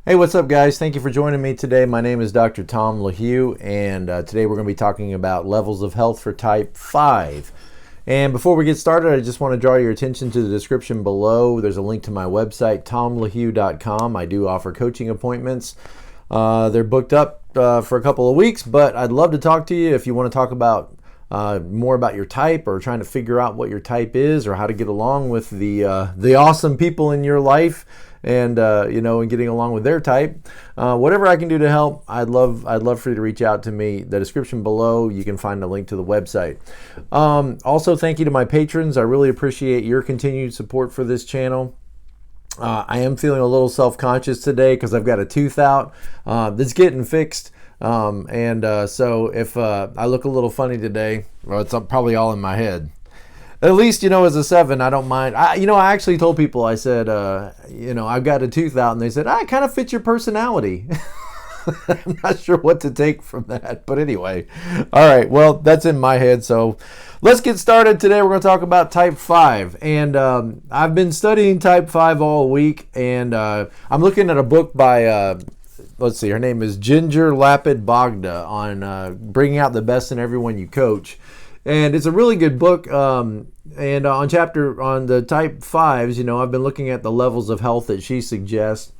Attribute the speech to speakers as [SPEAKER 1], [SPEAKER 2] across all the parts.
[SPEAKER 1] Hey, what's up, guys? Thank you for joining me today. My name is Dr. Tom LaHue, and today we're going to be talking about levels of health for type 5. And before we get started, I just want to draw your attention to the description below. There's a link to my website, tomlahue.com. I do offer coaching appointments. They're booked up for a couple of weeks, but I'd love to talk to you if you want to talk about more about your type, or trying to figure out what your type is, or how to get along with the awesome people in your life, and and getting along with their type. Whatever I can do to help, I'd love for you to reach out to me. The description below, you can find a link to the website. Also, thank you to my patrons. I really appreciate your continued support for this channel. I am feeling a little self-conscious today because I've got a tooth out that's getting fixed. So if I look a little funny today, well, it's probably all in my head. At least, as a 7, I don't mind. I actually told people, I said, I've got a tooth out, and they said, it kind of fits your personality. I'm not sure what to take from that, but anyway. All right, well, that's in my head, so let's get started. Today we're going to talk about type 5, and I've been studying type 5 all week, and I'm looking at a book by, let's see, her name is Ginger Lapid Bogda, on bringing out the best in everyone you coach. And it's a really good book. And on the type 5s, I've been looking at the levels of health that she suggests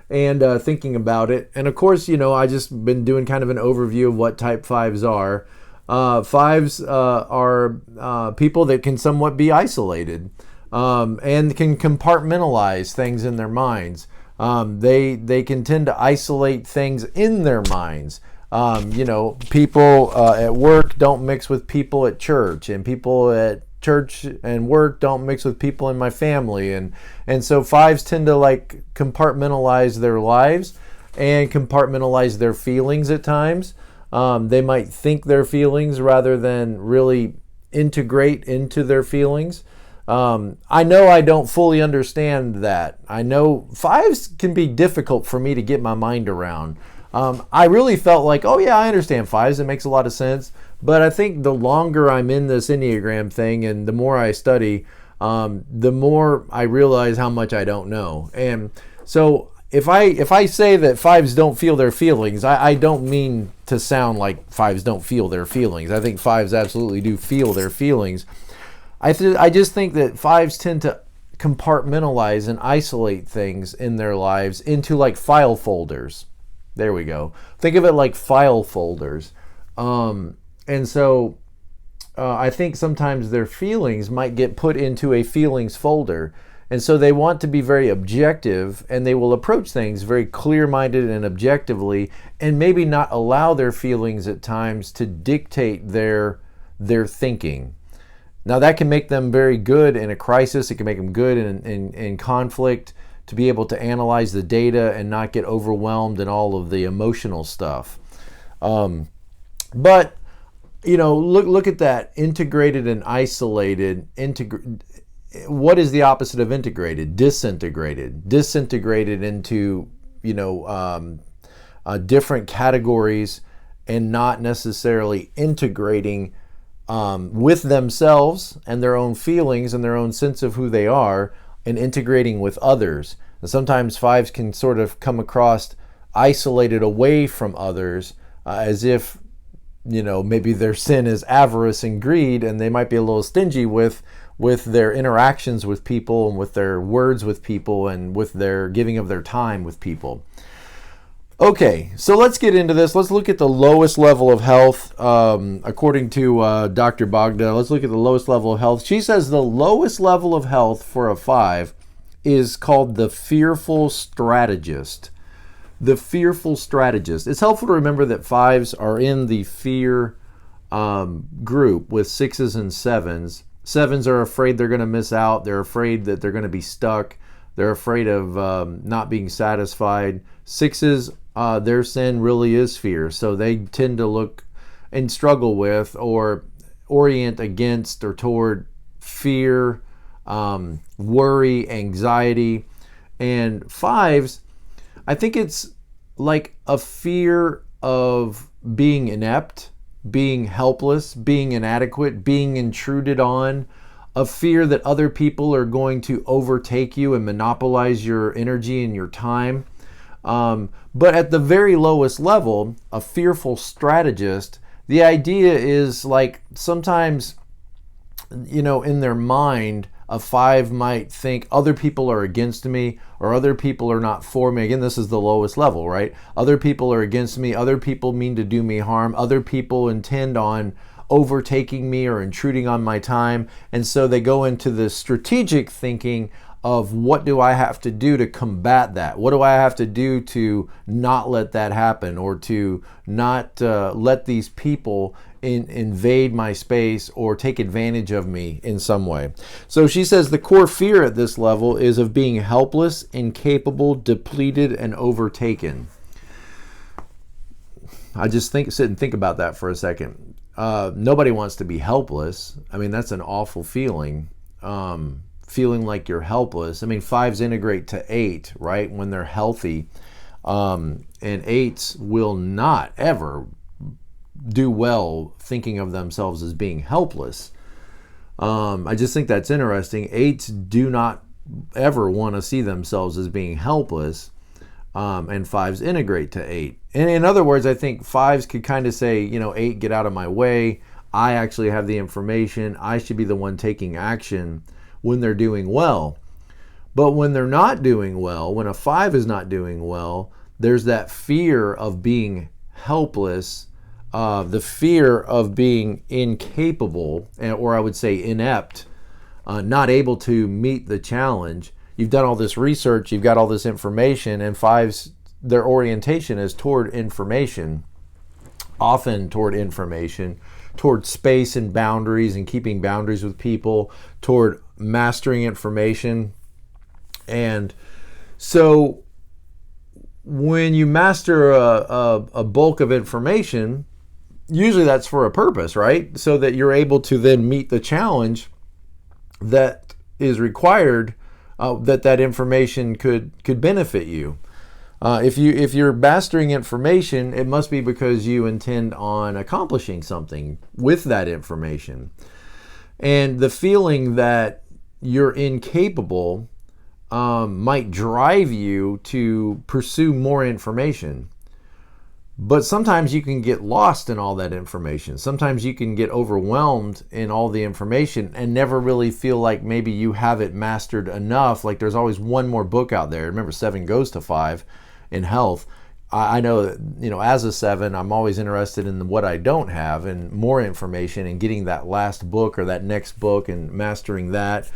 [SPEAKER 1] and thinking about it. And of course, I just been doing kind of an overview of what type 5s are. 5s are people that can somewhat be isolated and can compartmentalize things in their minds. They can tend to isolate things in their minds. People at work don't mix with people at church, and people at church and work don't mix with people in my family. And so 5s tend to compartmentalize their lives and compartmentalize their feelings at times. They might think their feelings rather than really integrate into their feelings. I know I don't fully understand that. I know 5s can be difficult for me to get my mind around. I really felt like, oh yeah, I understand 5s. It makes a lot of sense. But I think the longer I'm in this Enneagram thing and the more I study, the more I realize how much I don't know. And so if I say that 5s don't feel their feelings, I don't mean to sound like 5s don't feel their feelings. I think 5s absolutely do feel their feelings. I just think that 5s tend to compartmentalize and isolate things in their lives into file folders. There we go. Think of it like file folders. And so I think sometimes their feelings might get put into a feelings folder. And so they want to be very objective, and they will approach things very clear-minded and objectively, and maybe not allow their feelings at times to dictate their thinking. Now, that can make them very good in a crisis. It can make them good in conflict, to be able to analyze the data and not get overwhelmed in all of the emotional stuff. But look at that, integrated and isolated. What is the opposite of integrated? Disintegrated. Disintegrated into different categories, and not necessarily integrating with themselves and their own feelings and their own sense of who they are, and integrating with others. And sometimes 5s can sort of come across isolated away from others, as if maybe their sin is avarice and greed, and they might be a little stingy with their interactions with people, and with their words with people, and with their giving of their time with people. Okay, so let's get into this. Let's look at the lowest level of health. According to Dr. Bogda, let's look at the lowest level of health. She says the lowest level of health for a 5 is called the Fearful Strategist. The Fearful Strategist. It's helpful to remember that 5s are in the fear group with 6s and 7s. 7s are afraid they're going to miss out. They're afraid that they're going to be stuck. They're afraid of not being satisfied. 6s, their sin really is fear. So they tend to look and struggle with, or orient against or toward, fear, worry, anxiety. And 5s, I think it's like a fear of being inept, being helpless, being inadequate, being intruded on, a fear that other people are going to overtake you and monopolize your energy and your time. But at the very lowest level, a fearful strategist, the idea is like sometimes, in their mind, a 5 might think other people are against me or other people are not for me. Again, this is the lowest level, right? Other people are against me. Other people mean to do me harm. Other people intend on overtaking me or intruding on my time. And so they go into this strategic thinking of what do I have to do to combat that? What do I have to do to not let that happen, or to not let these people invade my space or take advantage of me in some way? So she says the core fear at this level is of being helpless, incapable, depleted, and overtaken. I just sit and think about that for a second. Nobody wants to be helpless. I mean, that's an awful feeling. Feeling like you're helpless. I mean, 5s integrate to 8, right? When they're healthy. And 8s will not ever do well thinking of themselves as being helpless. I just think that's interesting. 8s do not ever want to see themselves as being helpless. And 5s integrate to 8. And in other words, I think 5s could kind of say, 8, get out of my way. I actually have the information. I should be the one taking action when they're doing well. But when they're not doing well, when a 5 is not doing well, there's that fear of being helpless, the fear of being incapable, or I would say inept, not able to meet the challenge. You've done all this research, you've got all this information, and 5s, their orientation is toward information, often toward information, toward space and boundaries and keeping boundaries with people, toward mastering information. And so when you master a bulk of information, usually that's for a purpose, right? So that you're able to then meet the challenge that is required, that information could benefit you. If you're mastering information, it must be because you intend on accomplishing something with that information. And the feeling that you're incapable might drive you to pursue more information. But sometimes you can get lost in all that information. Sometimes you can get overwhelmed in all the information and never really feel like maybe you have it mastered enough. Like there's always one more book out there. Remember, 7 goes to 5 in health. I know that, as a 7, I'm always interested in what I don't have and more information and getting that last book or that next book and mastering that.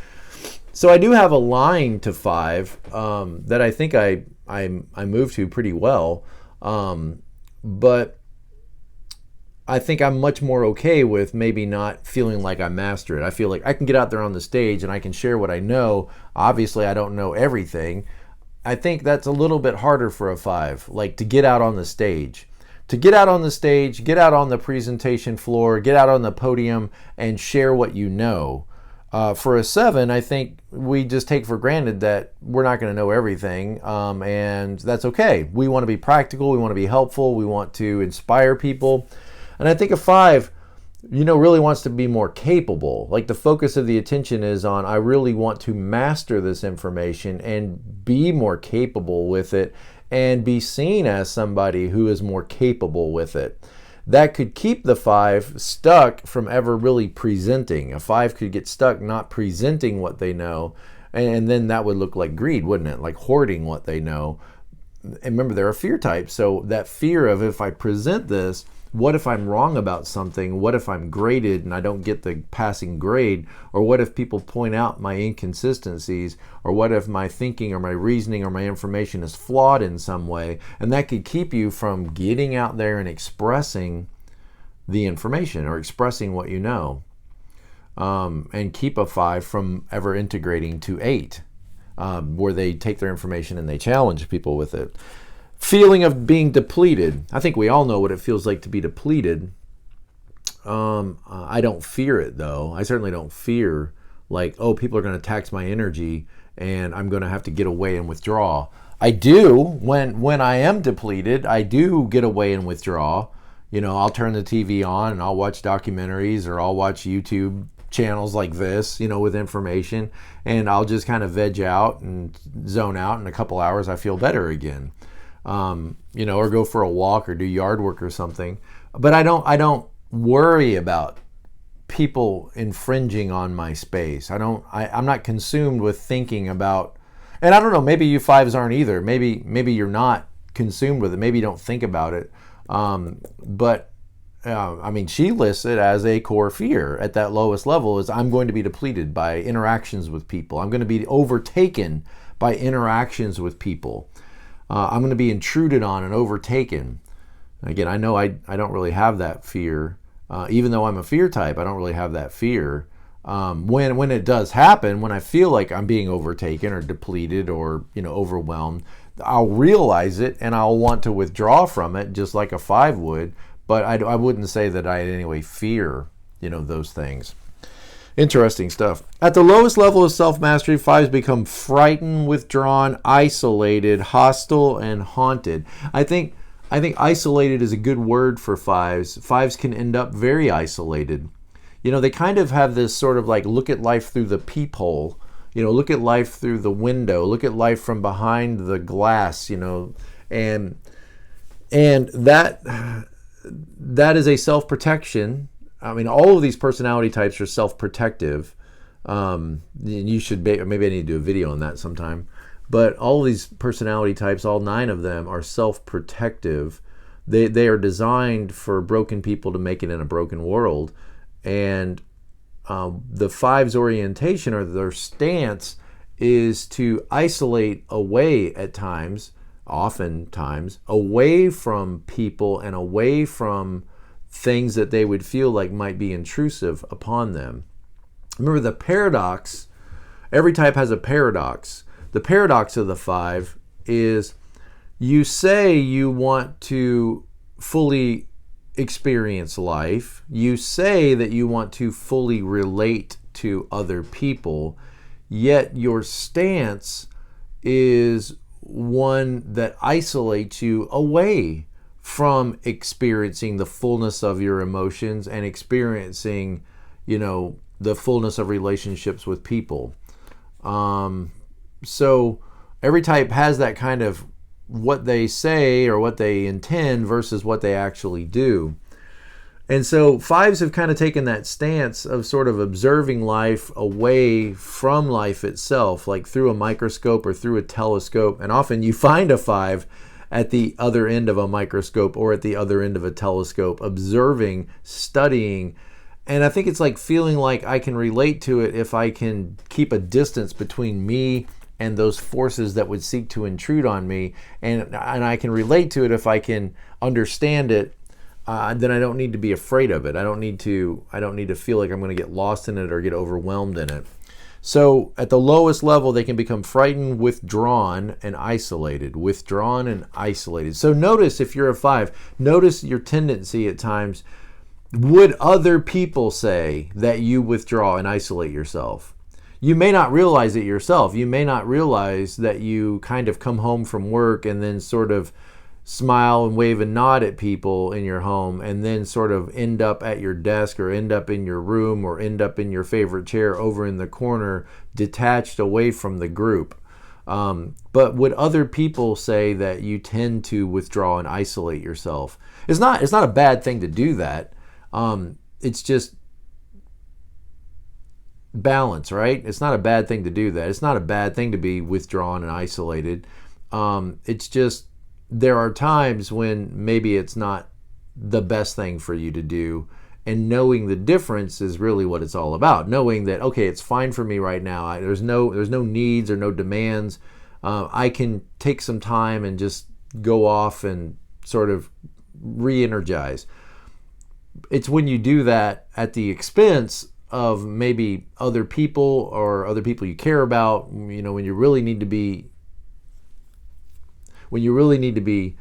[SPEAKER 1] So I do have a line to 5 that I think I move to pretty well. But I think I'm much more okay with maybe not feeling like I master it. I feel like I can get out there on the stage and I can share what I know. Obviously, I don't know everything. I think that's a little bit harder for a 5, like to get out on the stage. To get out on the stage, get out on the presentation floor, get out on the podium and share what you know. For a 7, I think we just take for granted that we're not going to know everything, and that's okay. We want to be practical, we want to be helpful, we want to inspire people. And I think a 5, really wants to be more capable. Like the focus of the attention is on, I really want to master this information and be more capable with it and be seen as somebody who is more capable with it. That could keep the 5 stuck from ever really presenting. A 5 could get stuck not presenting what they know, and then that would look like greed, wouldn't it? Like hoarding what they know. And remember, they're a fear type, so that fear of, if I present this, what if I'm wrong about something? What if I'm graded and I don't get the passing grade? Or what if people point out my inconsistencies? Or what if my thinking or my reasoning or my information is flawed in some way? And that could keep you from getting out there and expressing the information or expressing what you know. And keep a 5 from ever integrating to 8, where they take their information and they challenge people with it. Feeling of being depleted. I think we all know what it feels like to be depleted. I don't fear it though. I certainly don't fear like, oh, people are going to tax my energy and I'm going to have to get away and withdraw. I do when I am depleted. I do get away and withdraw. I'll turn the TV on and I'll watch documentaries or I'll watch YouTube channels like this, with information, and I'll just kind of veg out and zone out. In a couple hours, I feel better again. or go for a walk or do yard work or something. But I don't worry about people infringing on my space. I'm not consumed with thinking about, and I don't know, maybe you fives aren't either. Maybe you're not consumed with it. Maybe you don't think about it. She lists it as a core fear at that lowest level is I'm going to be depleted by interactions with people. I'm going to be overtaken by interactions with people. I'm going to be intruded on and overtaken. Again, I know I don't really have that fear. Even though I'm a fear type, I don't really have that fear. When it does happen, when I feel like I'm being overtaken or depleted or overwhelmed, I'll realize it and I'll want to withdraw from it just like a 5 would. But I wouldn't say that I in any way fear those things. Interesting stuff. At the lowest level of self-mastery, 5s become frightened, withdrawn, isolated, hostile, and haunted. I think isolated is a good word for 5s. 5s can end up very isolated. They kind of have this sort of like look at life through the peephole. Look at life through the window. Look at life from behind the glass. And that is a self-protection. All of these personality types are self-protective. You should maybe I need to do a video on that sometime. But all of these personality types, all 9 of them, are self-protective. They are designed for broken people to make it in a broken world. And the 5's orientation or their stance is to isolate away at times, oftentimes, away from people and away from things that they would feel like might be intrusive upon them. Remember the paradox, every type has a paradox. The paradox of the 5 is you say you want to fully experience life. You say that you want to fully relate to other people, yet your stance is one that isolates you away from experiencing the fullness of your emotions and experiencing, the fullness of relationships with people. So every type has that kind of what they say or what they intend versus what they actually do. And so 5s have kind of taken that stance of sort of observing life away from life itself, like through a microscope or through a telescope. And often you find a 5 at the other end of a microscope or at the other end of a telescope, observing, studying. And I think it's like feeling like I can relate to it if I can keep a distance between me and those forces that would seek to intrude on me. And I can relate to it if I can understand it. Then I don't need to be afraid of it. I don't need to feel like I'm going to get lost in it or get overwhelmed in it. So at the lowest level, they can become frightened, withdrawn, and isolated. Withdrawn and isolated. So notice if you're a 5, notice your tendency at times. Would other people say that you withdraw and isolate yourself? You may not realize it yourself. You may not realize that you kind of come home from work and then sort of smile and wave and nod at people in your home and then sort of end up at your desk or end up in your room or end up in your favorite chair over in the corner, detached away from the group. But would other people say that you tend to withdraw and isolate yourself? It's not a bad thing to do that. It's just balance, right? It's not a bad thing to do that. It's not a bad thing to be withdrawn and isolated. It's just there are times when maybe it's not the best thing for you to do, and knowing the difference is really what it's all about. Knowing that, okay, it's fine for me right now. There's no needs or no demands. I can take some time and just go off and sort of re-energize. It's when you do that at the expense of maybe other people or other people you care about, when you really need to be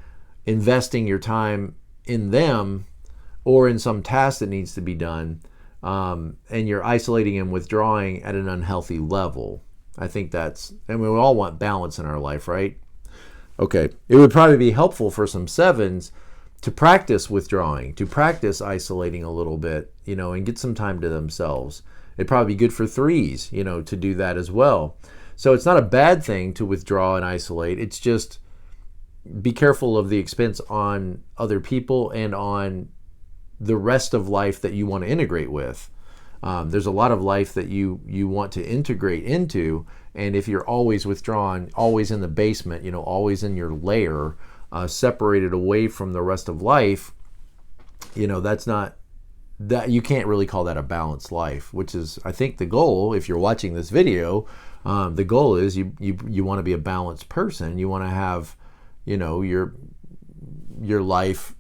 [SPEAKER 1] investing your time in them or in some task that needs to be done, and you're isolating and withdrawing at an unhealthy level. I think we all want balance in our life, right? Okay, it would probably be helpful for some 7s to practice withdrawing, to practice isolating a little bit, and get some time to themselves. It'd probably be good for 3s, to do that as well. So it's not a bad thing to withdraw and isolate. It's just be careful of the expense on other people and on the rest of life that you want to integrate with. There's a lot of life that you want to integrate into, and if you're always withdrawn, always in the basement, always in your lair, separated away from the rest of life, that's not, that you can't really call that a balanced life, which is, I think, the goal. If you're watching this video, the goal is you want to be a balanced person. You want to have, your life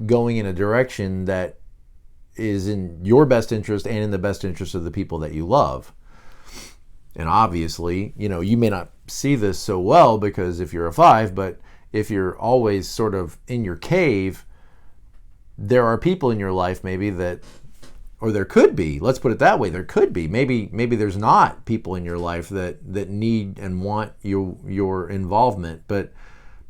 [SPEAKER 1] going in a direction that is in your best interest and in the best interest of the people that you love. And obviously, you may not see this so well because if you're a 5, but if you're always sort of in your cave, there are people in your life maybe that, or there could be, let's put it that way, there could be, maybe there's not people in your life that need and want your involvement, but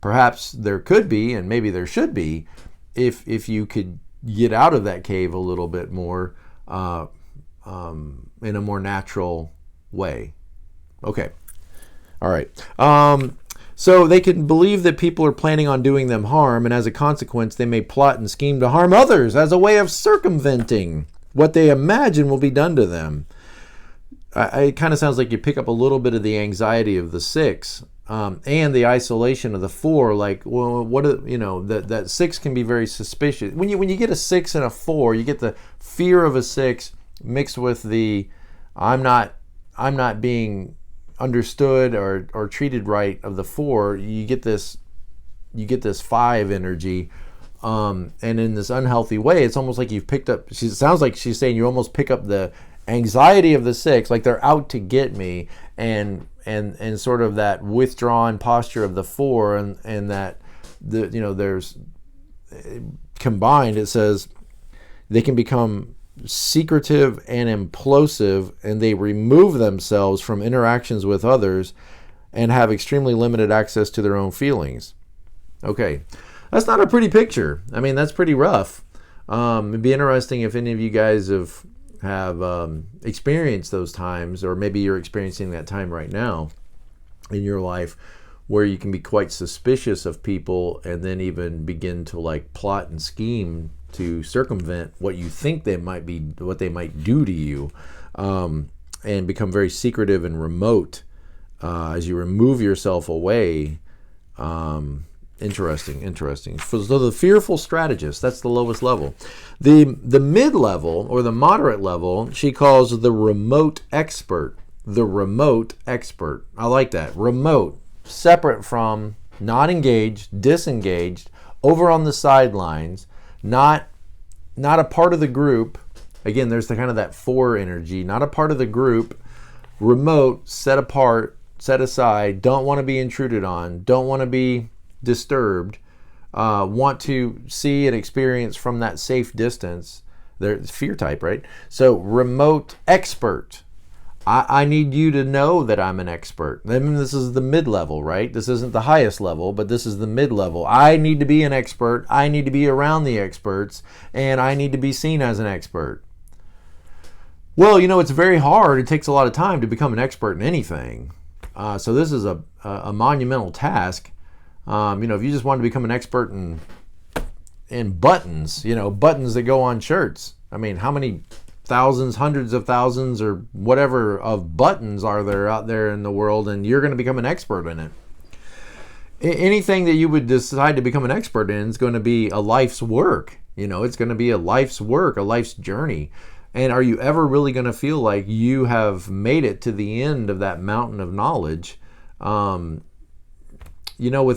[SPEAKER 1] perhaps there could be, and maybe there should be, if you could get out of that cave a little bit more in a more natural way. Okay. All right. So they can believe that people are planning on doing them harm, and as a consequence, they may plot and scheme to harm others as a way of circumventing what they imagine will be done to them. It kind of sounds like you pick up a little bit of the anxiety of the 6 and the isolation of the 4. Like, well, that 6 can be very suspicious. When you get a 6 and a 4, you get the fear of a 6 mixed with the I'm not being understood or treated right of the 4. You get this 5 energy, and in this unhealthy way, it's almost like you've picked up. It sounds like she's saying you almost pick up the anxiety of the 6, like they're out to get me, and sort of that withdrawn posture of the 4, and that there's combined. It says they can become secretive and implosive, and they remove themselves from interactions with others and have extremely limited access to their own feelings. Okay, that's not a pretty picture. I mean, that's pretty rough. It'd be interesting if any of you guys have experienced those times, or maybe you're experiencing that time right now in your life where you can be quite suspicious of people and then even begin to like plot and scheme to circumvent what you think they might be, what they might do to you, and become very secretive and remote as you remove yourself away. Interesting. So the fearful strategist, that's the lowest level. The mid-level or the moderate level, she calls the remote expert. The remote expert. I like that. Remote, separate from, not engaged, disengaged, over on the sidelines, not a part of the group. Again, there's the kind of that 4 energy, not a part of the group, remote, set apart, set aside, don't want to be intruded on, don't want to be disturbed, want to see and experience from that safe distance. There's fear type, right? So remote expert. I need you to know that I'm an expert. Then this is the mid-level, right? This isn't the highest level, but this is the mid-level. I need to be an expert. I need to be around the experts, and I need to be seen as an expert. Well, it's very hard. It takes a lot of time to become an expert in anything. So this is a monumental task. If you just want to become an expert in buttons, buttons that go on shirts. I mean, how many thousands, hundreds of thousands, or whatever of buttons are there out there in the world, and you're going to become an expert in it. Anything that you would decide to become an expert in is going to be a life's work. It's going to be a life's work, a life's journey. And are you ever really going to feel like you have made it to the end of that mountain of knowledge? With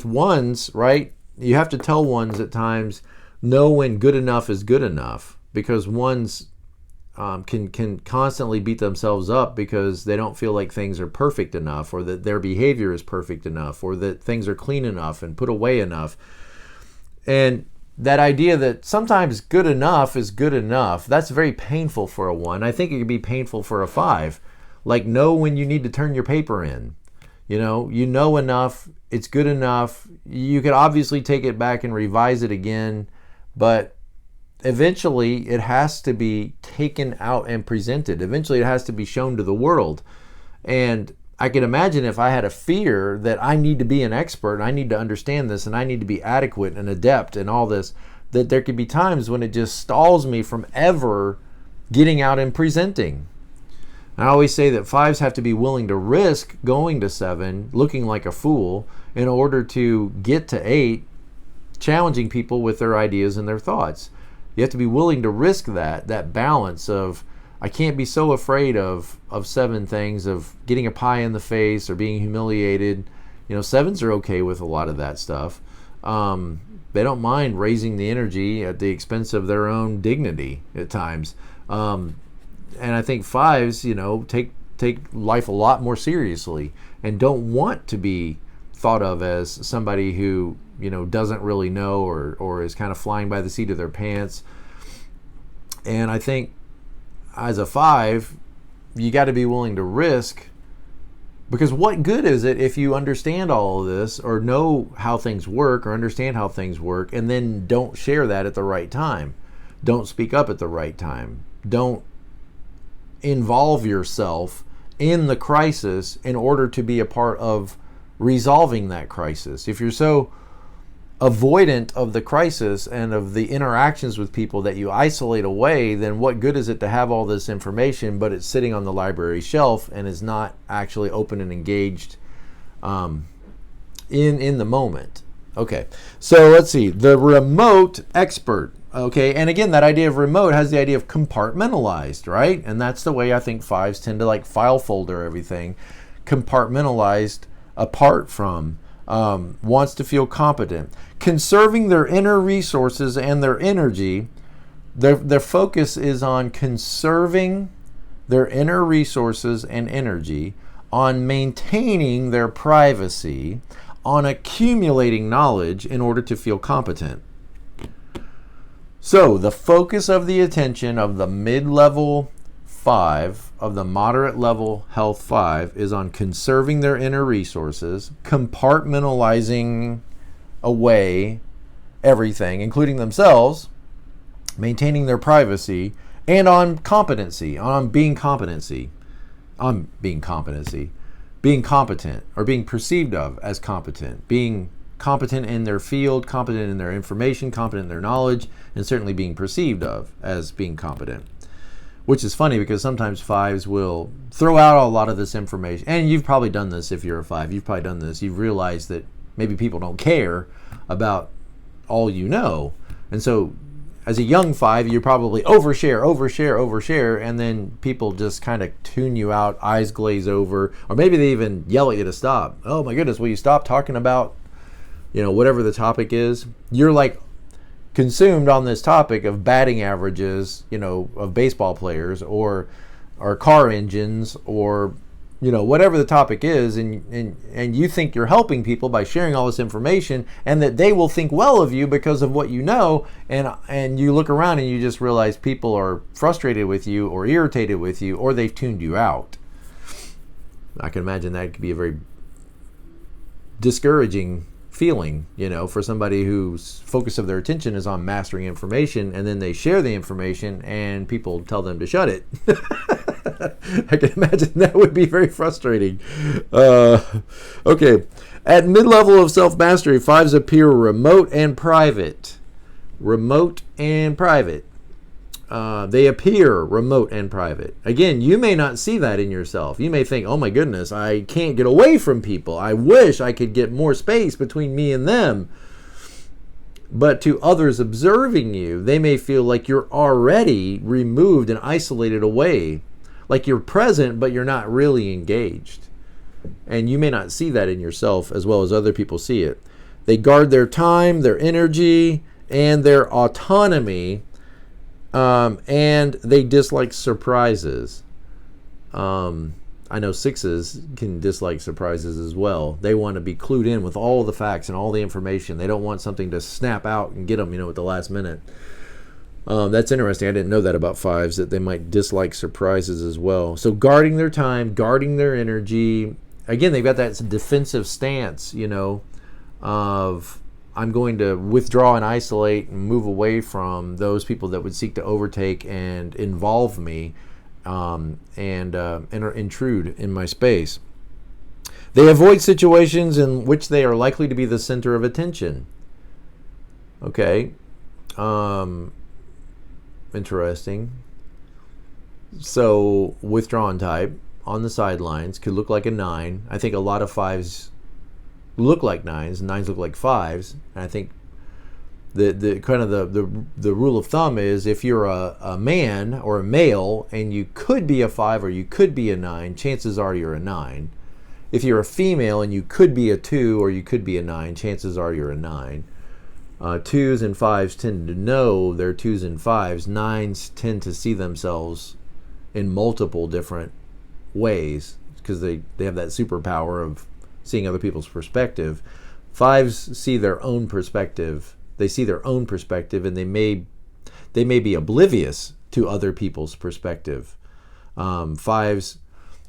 [SPEAKER 1] ones, right? You have to tell ones at times, know when good enough is good enough, because ones can constantly beat themselves up because they don't feel like things are perfect enough, or that their behavior is perfect enough, or that things are clean enough and put away enough. And that idea that sometimes good enough is good enough, that's very painful for a 1. I think it could be painful for a 5. Like, know when you need to turn your paper in. You know enough, it's good enough. You could obviously take it back and revise it again, but eventually it has to be taken out and presented. Eventually it has to be shown to the world. And I can imagine if I had a fear that I need to be an expert and I need to understand this and I need to be adequate and adept and all this, that there could be times when it just stalls me from ever getting out and presenting. I always say that 5s have to be willing to risk going to 7, looking like a fool, in order to get to 8, challenging people with their ideas and their thoughts. You have to be willing to risk that balance of, I can't be so afraid of 7 things, of getting a pie in the face or being humiliated. 7s are okay with a lot of that stuff. They don't mind raising the energy at the expense of their own dignity at times. And I think 5s, take life a lot more seriously and don't want to be thought of as somebody who, doesn't really know or is kind of flying by the seat of their pants. And I think as a 5, you got to be willing to risk, because what good is it if you understand all of this or know how things work or understand how things work and then don't share that at the right time? Don't speak up at the right time. Don't involve yourself in the crisis in order to be a part of resolving that crisis. If you're so avoidant of the crisis and of the interactions with people that you isolate away, then what good is it to have all this information, but it's sitting on the library shelf and is not actually open and engaged in the moment? Okay, so let's see. The remote expert. Okay, and again, that idea of remote has the idea of compartmentalized, right? And that's the way I think 5s tend to file folder everything, compartmentalized apart from, wants to feel competent. Conserving their inner resources and their energy, their focus is on conserving their inner resources and energy, on maintaining their privacy, on accumulating knowledge in order to feel competent. So the focus of the attention of the mid-level 5, of the moderate level health 5, is on conserving their inner resources, compartmentalizing away everything, including themselves, maintaining their privacy, and on competency, being competent, or being perceived of as competent, being competent in their field, competent in their information, competent in their knowledge, and certainly being perceived of as being competent. Which is funny because sometimes 5s will throw out a lot of this information. And you've probably done this if you're a 5. You've probably done this. You've realized that maybe people don't care about all you know. And so as a young 5, you probably overshare, and then people just kind of tune you out, eyes glaze over, or maybe they even yell at you to stop. Oh my goodness, will you stop talking about whatever the topic is? You're consumed on this topic of batting averages, of baseball players or car engines or, whatever the topic is. And you think you're helping people by sharing all this information and that they will think well of you because of what you know. And you look around and you just realize people are frustrated with you or irritated with you, or they've tuned you out. I can imagine that could be a very discouraging feeling, for somebody whose focus of their attention is on mastering information, and then they share the information and people tell them to shut it. I can imagine that would be very frustrating. Okay. At mid-level of self-mastery, 5s appear remote and private. They appear remote and private. Again, you may not see that in yourself. You may think, oh my goodness, I can't get away from people. I wish I could get more space between me and them. But to others observing you, they may feel like you're already removed and isolated away. Like you're present, but you're not really engaged. And you may not see that in yourself as well as other people see it. They guard their time, their energy, and their autonomy. And they dislike surprises. I know 6s can dislike surprises as well. They want to be clued in with all the facts and all the information. They don't want something to snap out and get them, at the last minute. That's interesting. I didn't know that about 5s, that they might dislike surprises as well. So guarding their time, guarding their energy. Again, they've got that defensive stance, of I'm going to withdraw and isolate and move away from those people that would seek to overtake and involve me and intrude in my space. They avoid situations in which they are likely to be the center of attention. Okay. Interesting. So, withdrawn type on the sidelines could look like a 9. I think a lot of 5s look like 9s, and 9s look like 5s. And I think the kind of the rule of thumb is if you're a man or a male and you could be a 5 or you could be a 9, chances are you're a 9. If you're a female and you could be a 2 or you could be a 9, chances are you're a 9. 2s and 5s tend to know they're 2s and 5s. 9s tend to see themselves in multiple different ways because they have that superpower of seeing other people's perspective. 5s see their own perspective. They see their own perspective, and they may be oblivious to other people's perspective. 5s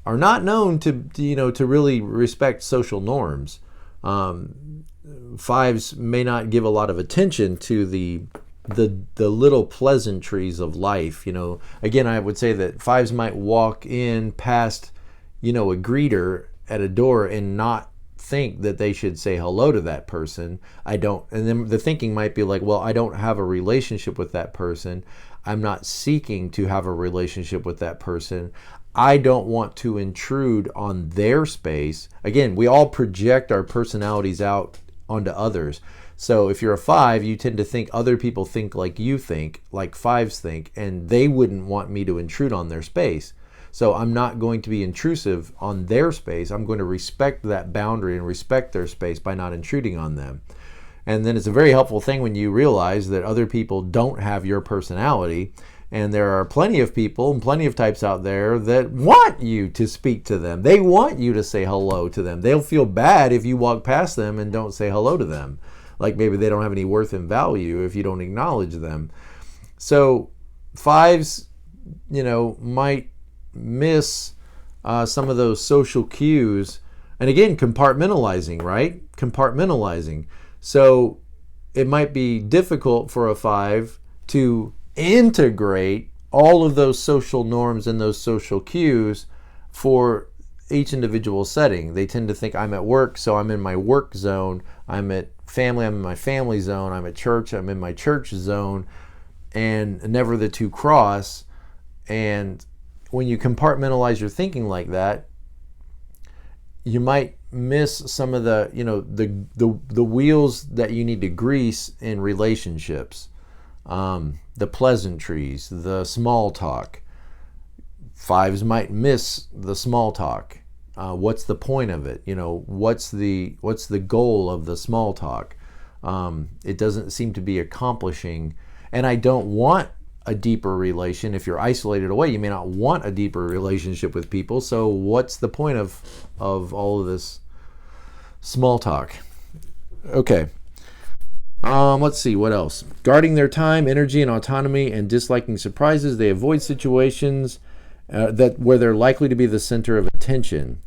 [SPEAKER 1] are not known to really respect social norms. 5s may not give a lot of attention to the little pleasantries of life. Again, I would say that 5s might walk in past, a greeter at a door and not think that they should say hello to that person. And then the thinking might be like, well, I don't have a relationship with that person. I'm not seeking to have a relationship with that person. I don't want to intrude on their space. Again, we all project our personalities out onto others. So if you're a 5, you tend to think other people think like you think, like 5s think, and they wouldn't want me to intrude on their space. So I'm not going to be intrusive on their space. I'm going to respect that boundary and respect their space by not intruding on them. And then it's a very helpful thing when you realize that other people don't have your personality. And there are plenty of people and plenty of types out there that want you to speak to them. They want you to say hello to them. They'll feel bad if you walk past them and don't say hello to them. Like maybe they don't have any worth and value if you don't acknowledge them. So 5s, might miss some of those social cues. And again, compartmentalizing, right? Compartmentalizing. So it might be difficult for a 5 to integrate all of those social norms and those social cues for each individual setting. They tend to think I'm at work, so I'm in my work zone. I'm at family, I'm in my family zone. I'm at church, I'm in my church zone, and never the two cross. And when you compartmentalize your thinking like that, you might miss some of the wheels that you need to grease in relationships. The pleasantries, the small talk. 5s might miss the small talk. What's the point of it? What's the goal of the small talk? It doesn't seem to be accomplishing. And I don't want a deeper relation. If you're isolated away, you may not want a deeper relationship with people. So what's the point of all of this small talk? Okay. Let's see, what else? Guarding their time, energy, and autonomy, and disliking surprises. They avoid situations where they're likely to be the center of attention.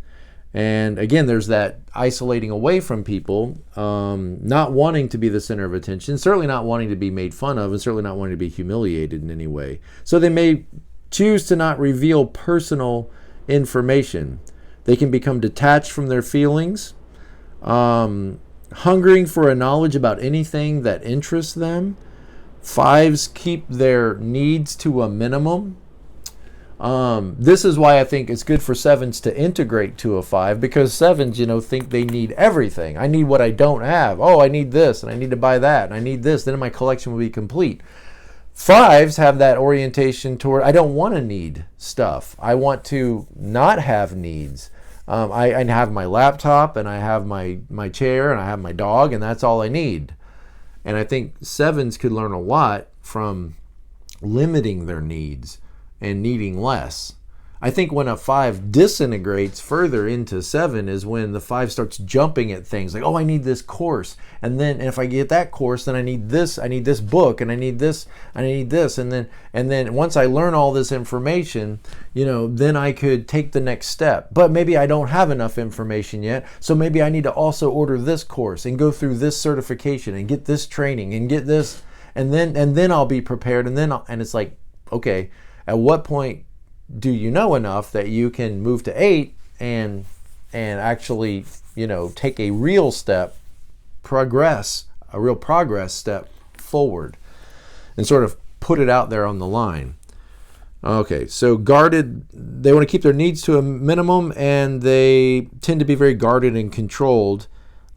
[SPEAKER 1] And again, there's that isolating away from people, not wanting to be the center of attention, certainly not wanting to be made fun of, and certainly not wanting to be humiliated in any way. So they may choose to not reveal personal information. They can become detached from their feelings, hungering for a knowledge about anything that interests them. 5s keep their needs to a minimum. This is why I think it's good for 7s to integrate to a 5, because 7s, think they need everything. I need what I don't have. Oh, I need this, and I need to buy that, and I need this. Then my collection will be complete. 5s have that orientation toward, I don't want to need stuff. I want to not have needs. I have my laptop, and I have my chair, and I have my dog, and that's all I need. And I think 7s could learn a lot from limiting their needs and needing less. I think when a 5 disintegrates further into 7 is when the 5 starts jumping at things like, oh, I need this course, and if I get that course, then I need this book, and I need this, and then once I learn all this information, then I could take the next step. But maybe I don't have enough information yet, so maybe I need to also order this course and go through this certification and get this training and get this, and then I'll be prepared, and it's like, okay, at what point do you know enough that you can move to 8 and and actually, take a real step, a real progress step forward, and sort of put it out there on the line. Okay, so guarded, they want to keep their needs to a minimum, and they tend to be very guarded and controlled.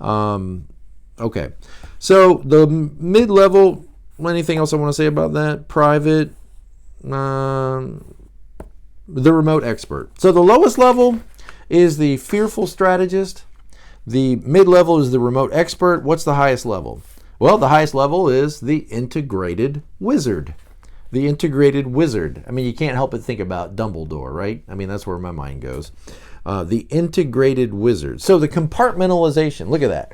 [SPEAKER 1] Okay, so the mid-level, anything else I want to say about that? Private, the remote expert. So the lowest level is the fearful strategist. The mid-level is the remote expert. What's the highest level? Well, the highest level is the integrated wizard. The integrated wizard. I mean, you can't help but think about Dumbledore, right? I mean, that's where my mind goes. The integrated wizard. So the compartmentalization, look at that.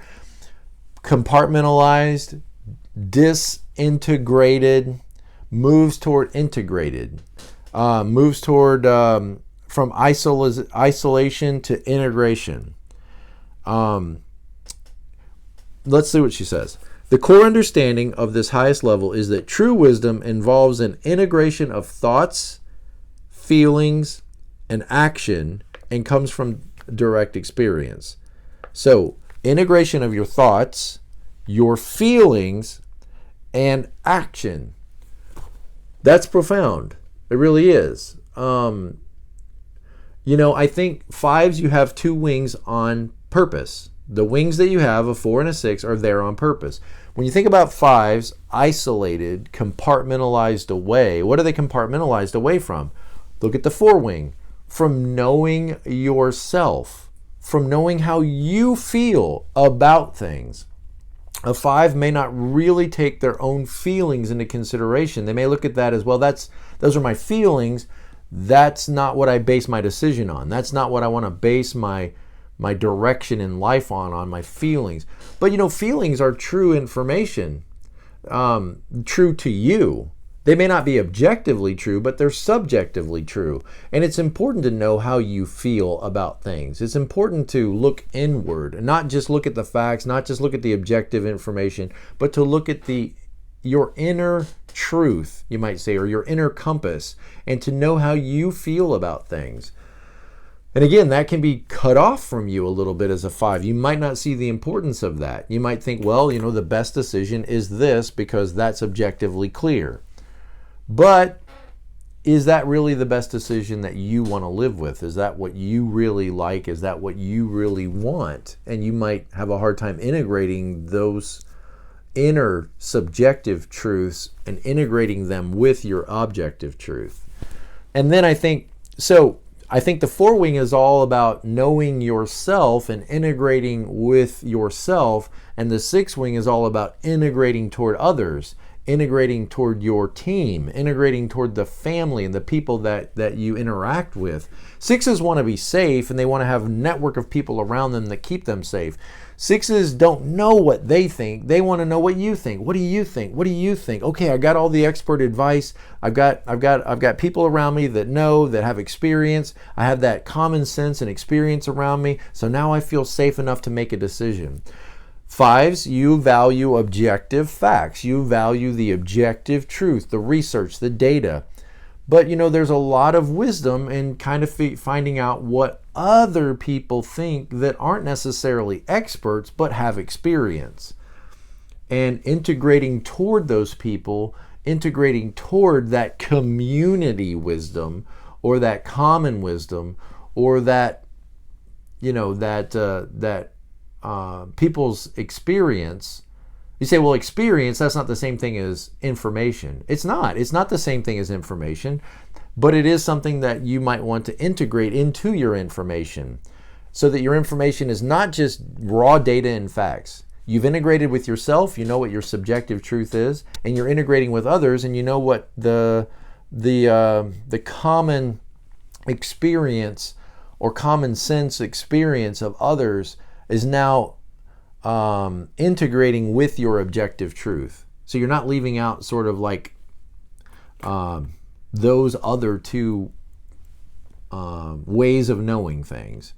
[SPEAKER 1] Compartmentalized, disintegrated, moves toward integrated, moves toward from isolation to integration. Let's see what she says. The core understanding of this highest level is that true wisdom involves an integration of thoughts, feelings, and action, and comes from direct experience. So, integration of your thoughts, your feelings, and action. That's profound. It really is. I think 5s, you have 2 wings on purpose. The wings that you have, a 4 and a 6, are there on purpose. When you think about 5s, isolated, compartmentalized away, what are they compartmentalized away from? Look at the 4 wing. From knowing yourself, from knowing how you feel about things. A 5 may not really take their own feelings into consideration. They may look at that as, well, those are my feelings. That's not what I base my decision on. That's not what I want to base my direction in life on my feelings. But feelings are true information, true to you. They may not be objectively true, but they're subjectively true. And it's important to know how you feel about things. It's important to look inward and not just look at the facts, not just look at the objective information, but to look at your inner truth, you might say, or your inner compass, and to know how you feel about things. And again, that can be cut off from you a little bit as a 5. You might not see the importance of that. You might think, well, the best decision is this because that's objectively clear. But is that really the best decision that you want to live with? Is that what you really like? Is that what you really want? And you might have a hard time integrating those inner subjective truths and integrating them with your objective truth. And then I think the 4 wing is all about knowing yourself and integrating with yourself, and the 6 wing is all about integrating toward others, integrating toward your team, integrating toward the family and the people that you interact with. 6s want to be safe, and they want to have a network of people around them that keep them safe. 6s don't know what they think. They want to know what you think. What do you think? What do you think? Okay, I got all the expert advice. I've got people around me that know, that have experience. I have that common sense and experience around me. So now I feel safe enough to make a decision. 5s, you value objective facts. You value the objective truth, the research, the data. But there's a lot of wisdom in kind of finding out what other people think that aren't necessarily experts but have experience. And integrating toward those people, integrating toward that community wisdom or that common wisdom or that, people's experience. You say, well, experience, that's not the same thing as information. It's not. It's not the same thing as information, but it is something that you might want to integrate into your information so that your information is not just raw data and facts. You've integrated with yourself, you know what your subjective truth is, and you're integrating with others, and you know what the common experience or common sense experience of others is now integrating with your objective truth. So you're not leaving out sort of like those other 2 ways of knowing things.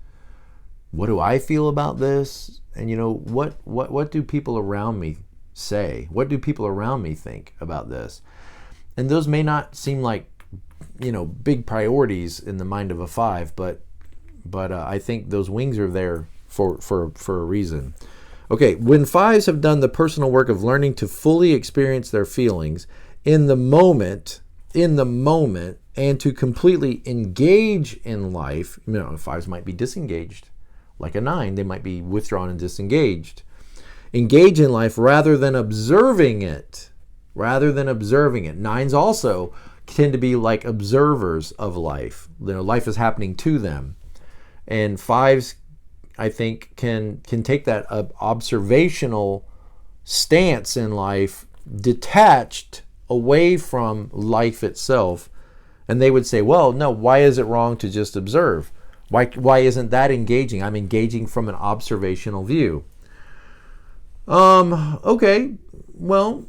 [SPEAKER 1] What do I feel about this? And what do people around me say? What do people around me think about this? And those may not seem like big priorities in the mind of a 5, but But I think those wings are there for a reason. Okay, when 5s have done the personal work of learning to fully experience their feelings in the moment, and to completely engage in life, 5s might be disengaged. Like a 9, they might be withdrawn and disengaged. Engage in life rather than observing it. 9s also tend to be like observers of life. Life is happening to them. And 5s, I think, can take that observational stance in life, detached away from life itself. And they would say, well, no, why is it wrong to just observe? Why isn't that engaging? I'm engaging from an observational view. Okay, well,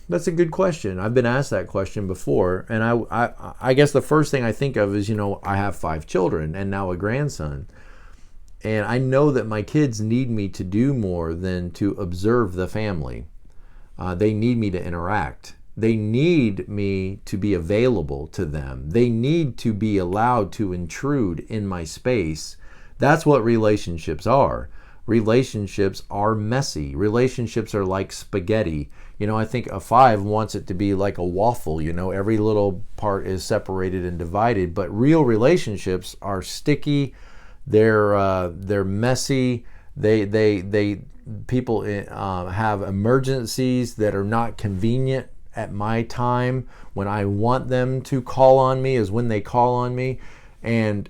[SPEAKER 1] that's a good question. I've been asked that question before, and I guess the first thing I think of is, I have 5 children and now a grandson, and I know that my kids need me to do more than to observe the family. They need me to interact. They need me to be available to them. They need to be allowed to intrude in my space. That's what relationships are. Relationships are messy. Relationships are like spaghetti. I think a 5 wants it to be like a waffle. Every little part is separated and divided. But real relationships are sticky. They're messy. People have emergencies that are not convenient at my time. When I want them to call on me is when they call on me. And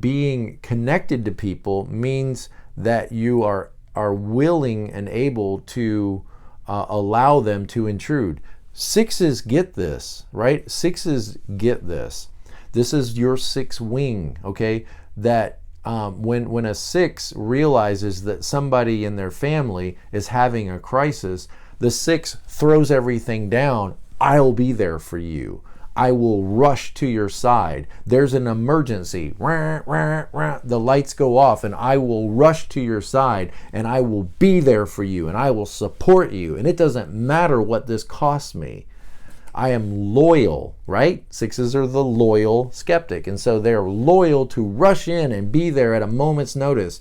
[SPEAKER 1] being connected to people means that you are willing and able to allow them to intrude. 6s get this, right? 6s get this. This is your 6 wing, okay? That when a 6 realizes that somebody in their family is having a crisis, the 6 throws everything down. I'll be there for you. I will rush to your side. There's an emergency. The lights go off and I will rush to your side and I will be there for you and I will support you. And it doesn't matter what this costs me. I am loyal, right? 6s are the loyal skeptic. And so they're loyal to rush in and be there at a moment's notice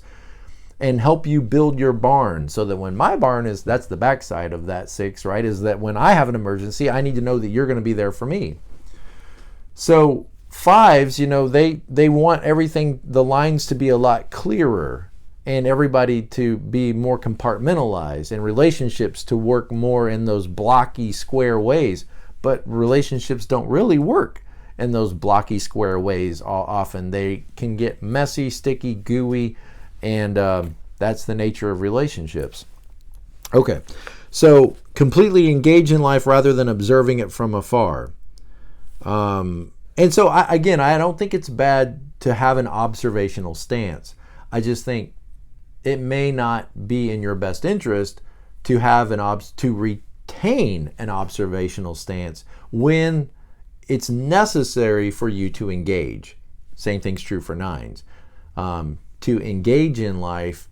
[SPEAKER 1] and help you build your barn, so that when my barn is, that's the backside of that 6, right? Is that when I have an emergency, I need to know that you're going to be there for me. So 5s, they want everything, the lines to be a lot clearer and everybody to be more compartmentalized and relationships to work more in those blocky square ways. But relationships don't really work in those blocky square ways. Often they can get messy, sticky, gooey, and that's the nature of relationships. Okay, so completely engage in life rather than observing it from afar. And so, I don't think it's bad to have an observational stance. I just think it may not be in your best interest to have to retain an observational stance when it's necessary for you to engage. Same thing's true for 9s. To engage in life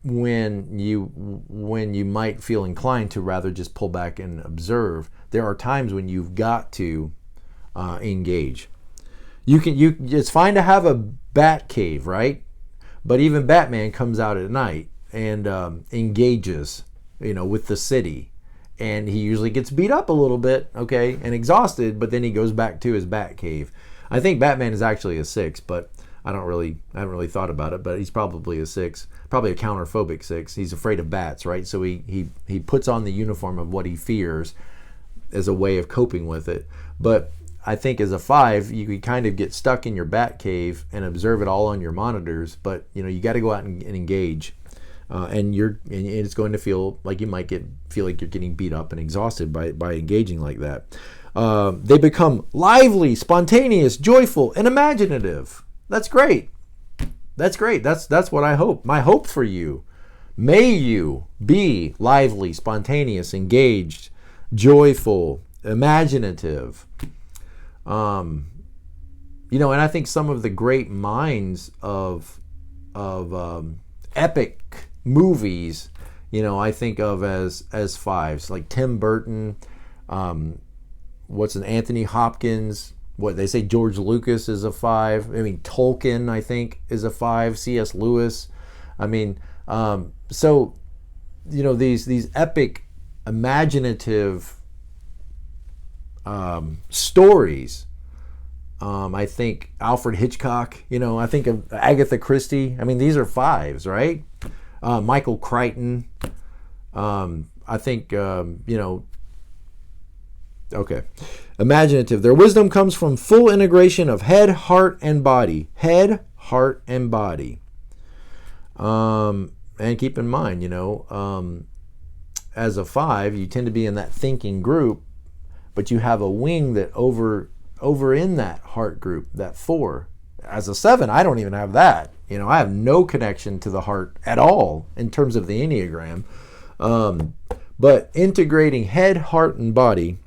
[SPEAKER 1] when you might feel inclined to rather just pull back and observe. There are times when you've got to engage. It's fine to have a bat cave, right? But even Batman comes out at night and engages, with the city, and he usually gets beat up a little bit, okay, and exhausted, but then he goes back to his bat cave. I think Batman is actually a 6, but I haven't really thought about it, but he's probably a 6, probably a counterphobic 6. He's afraid of bats, right? So he puts on the uniform of what he fears as a way of coping with it. But I think as a 5, you could kind of get stuck in your bat cave and observe it all on your monitors, but you got to go out and engage. And it's going to feel like you might feel like you're getting beat up and exhausted by engaging like that. They become lively, spontaneous, joyful, and imaginative. That's great. That's what I hope. My hope for you. May you be lively, spontaneous, engaged, joyful, imaginative. And I think some of the great minds of epic movies, I think of as 5s, like Tim Burton, Anthony Hopkins, what they say, George Lucas is a 5. I mean, Tolkien, I think, is a 5. C.S. Lewis. I mean, so, you know, these epic, imaginative stories. I think Alfred Hitchcock, you know, I think of Agatha Christie. I mean, these are 5s, right? Michael Crichton. I think, you know, okay. Imaginative. Their wisdom comes from full integration of head, heart, and body. Head, heart, and body. And keep in mind, you know, as a 5, you tend to be in that thinking group, but you have a wing that over in that heart group, that 4. As a 7, I don't even have that. You know, I have no connection to the heart at all in terms of the Enneagram. But integrating head, heart, and body.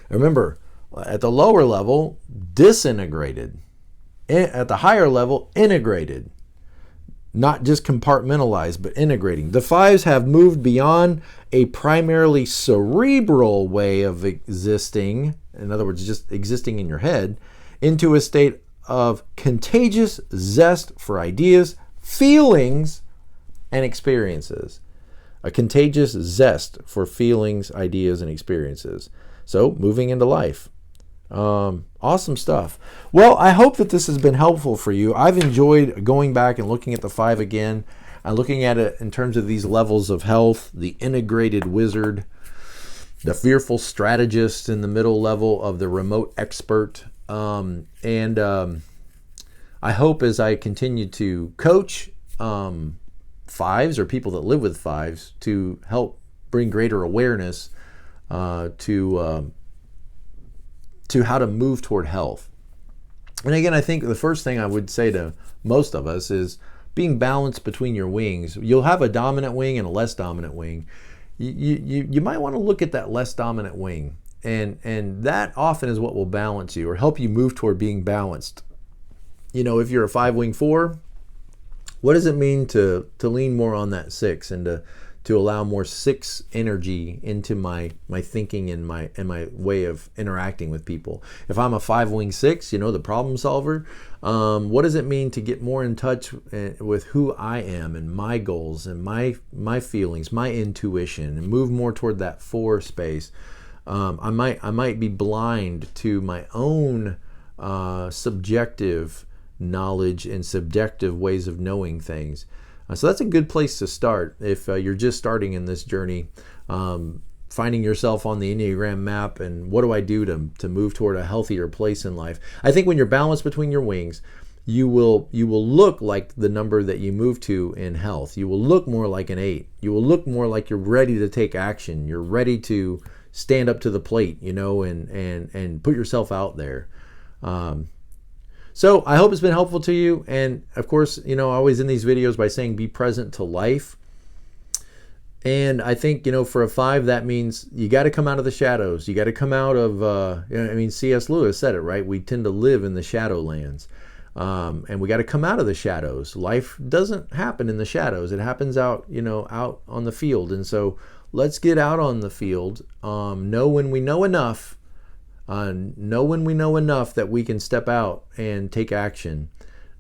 [SPEAKER 1] Remember, at the lower level, disintegrated. At the higher level, integrated. Not just compartmentalized, but integrating. The 5s have moved beyond a primarily cerebral way of existing, in other words, just existing in your head, into a state of contagious zest for ideas, feelings, and experiences. A contagious zest for feelings, ideas, and experiences. So, moving into life. Awesome stuff. Well, I hope that this has been helpful for you. I've enjoyed going back and looking at the 5 again, and looking at it in terms of these levels of health, the integrated wizard, the fearful strategist in the middle level of the remote expert. I hope as I continue to coach 5s or people that live with 5s to help bring greater awareness to how to move toward health. And again, I think the first thing I would say to most of us is being balanced between your wings. You'll have a dominant wing and a less dominant wing. You might want to look at that less dominant wing, and that often is what will balance you or help you move toward being balanced. You know, if you're a 5-wing 4, what does it mean to lean more on that 6 and to allow more 6 energy into my thinking and my way of interacting with people? If I'm a 5-wing 6, you know, the problem solver, what does it mean to get more in touch with who I am and my goals and my feelings, my intuition, and move more toward that 4 space? I might be blind to my own subjective knowledge and subjective ways of knowing things. So that's a good place to start if you're just starting in this journey, finding yourself on the Enneagram map and what do I do to move toward a healthier place in life. I think when you're balanced between your wings, you will look like the number that you move to in health. You will look more like an 8. You will look more like you're ready to take action. You're ready to stand up to the plate, you know, and put yourself out there. So I hope it's been helpful to you. And of course, you know, I always end these videos by saying be present to life. And I think, you know, for a 5, that means you got to come out of the shadows. You got to come out of, I mean, C.S. Lewis said it, right? We tend to live in the shadowlands. And we got to come out of the shadows. Life doesn't happen in the shadows. It happens out, you know, out on the field. And so let's get out on the field. Know when we know enough. Know when we know enough that we can step out and take action,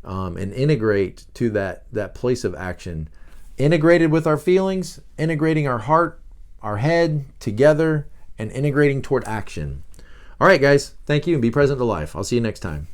[SPEAKER 1] and integrate to that place of action. Integrated with our feelings, integrating our heart, our head together, and integrating toward action. All right, guys. Thank you, and be present to life. I'll see you next time.